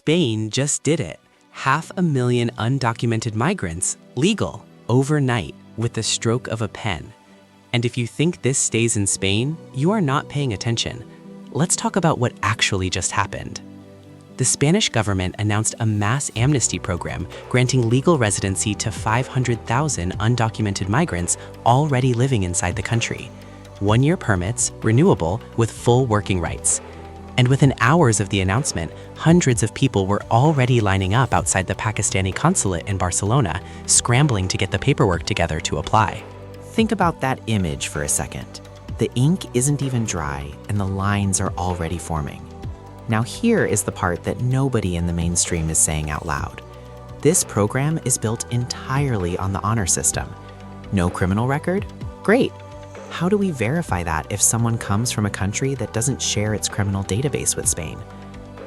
Spain just did it. 500,000 undocumented migrants, legal, overnight, with the stroke of a pen. And if you think this stays in Spain, you are not paying attention. Let's talk about what actually just happened. The Spanish government announced a mass amnesty program granting legal residency to 500,000 undocumented migrants already living inside the country. 1-year permits, renewable, with full working rights. And within hours of the announcement, hundreds of people were already lining up outside the Pakistani consulate in Barcelona, scrambling to get the paperwork together to apply. Think about that image for a second. The ink isn't even dry, and the lines are already forming. Now here is the part that nobody in the mainstream is saying out loud. This program is built entirely on the honor system. No criminal record? Great. How do we verify that if someone comes from a country that doesn't share its criminal database with Spain?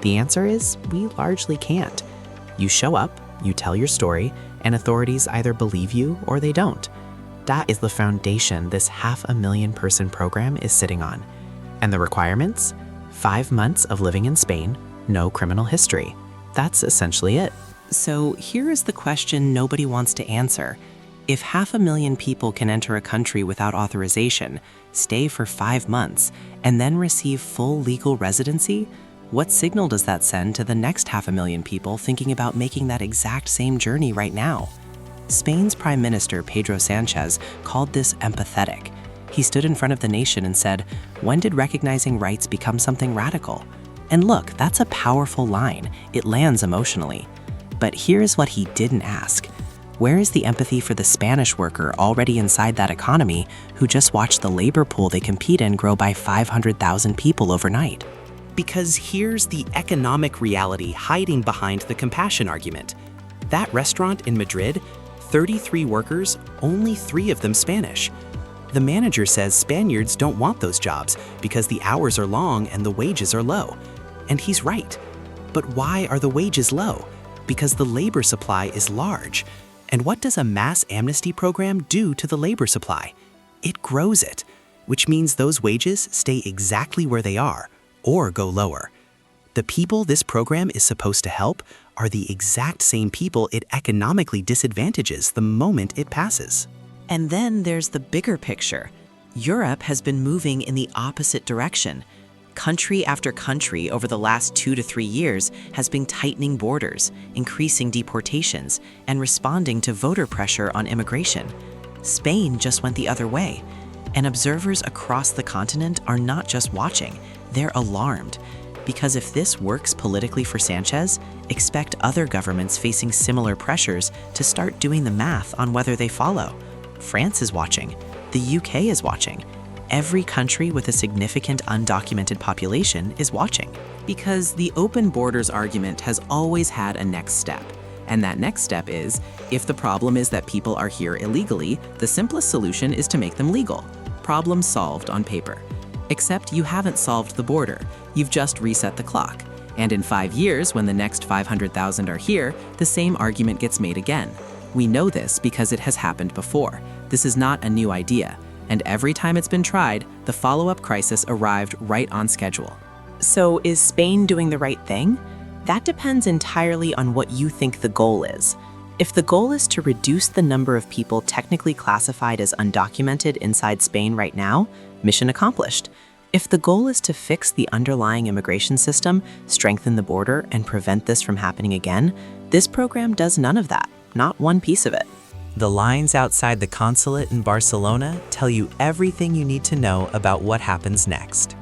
The answer is we largely can't. You show up, you tell your story, and authorities either believe you or they don't. That is the foundation this 500,000 person program is sitting on. And the requirements? 5 months of living in Spain, no criminal history. That's essentially it. So here is the question nobody wants to answer. If 500,000 people can enter a country without authorization, stay for 5 months, and then receive full legal residency, what signal does that send to the next 500,000 people thinking about making that exact same journey right now? Spain's Prime Minister Pedro Sanchez called this empathetic. He stood in front of the nation and said, "When did recognizing rights become something radical?" And look, that's a powerful line. It lands emotionally. But here's what he didn't ask. Where is the empathy for the Spanish worker already inside that economy who just watched the labor pool they compete in grow by 500,000 people overnight? Because here's the economic reality hiding behind the compassion argument. That restaurant in Madrid, 33 workers, only 3 of them Spanish. The manager says Spaniards don't want those jobs because the hours are long and the wages are low. And he's right. But why are the wages low? Because the labor supply is large. And what does a mass amnesty program do to the labor supply? It grows it, which means those wages stay exactly where they are or go lower. The people this program is supposed to help are the exact same people it economically disadvantages the moment it passes. And then there's the bigger picture. Europe has been moving in the opposite direction. Country after country over the last 2 to 3 years has been tightening borders, increasing deportations, and responding to voter pressure on immigration. Spain just went the other way. And observers across the continent are not just watching, they're alarmed. Because if this works politically for Sanchez, expect other governments facing similar pressures to start doing the math on whether they follow. France is watching. The UK is watching. Every country with a significant undocumented population is watching. Because the open borders argument has always had a next step. And that next step is, if the problem is that people are here illegally, the simplest solution is to make them legal. Problem solved on paper. Except you haven't solved the border. You've just reset the clock. And in 5 years, when the next 500,000 are here, the same argument gets made again. We know this because it has happened before. This is not a new idea. And every time it's been tried, the follow-up crisis arrived right on schedule. So is Spain doing the right thing? That depends entirely on what you think the goal is. If the goal is to reduce the number of people technically classified as undocumented inside Spain right now, mission accomplished. If the goal is to fix the underlying immigration system, strengthen the border, and prevent this from happening again, this program does none of that, not one piece of it. The lines outside the consulate in Barcelona tell you everything you need to know about what happens next.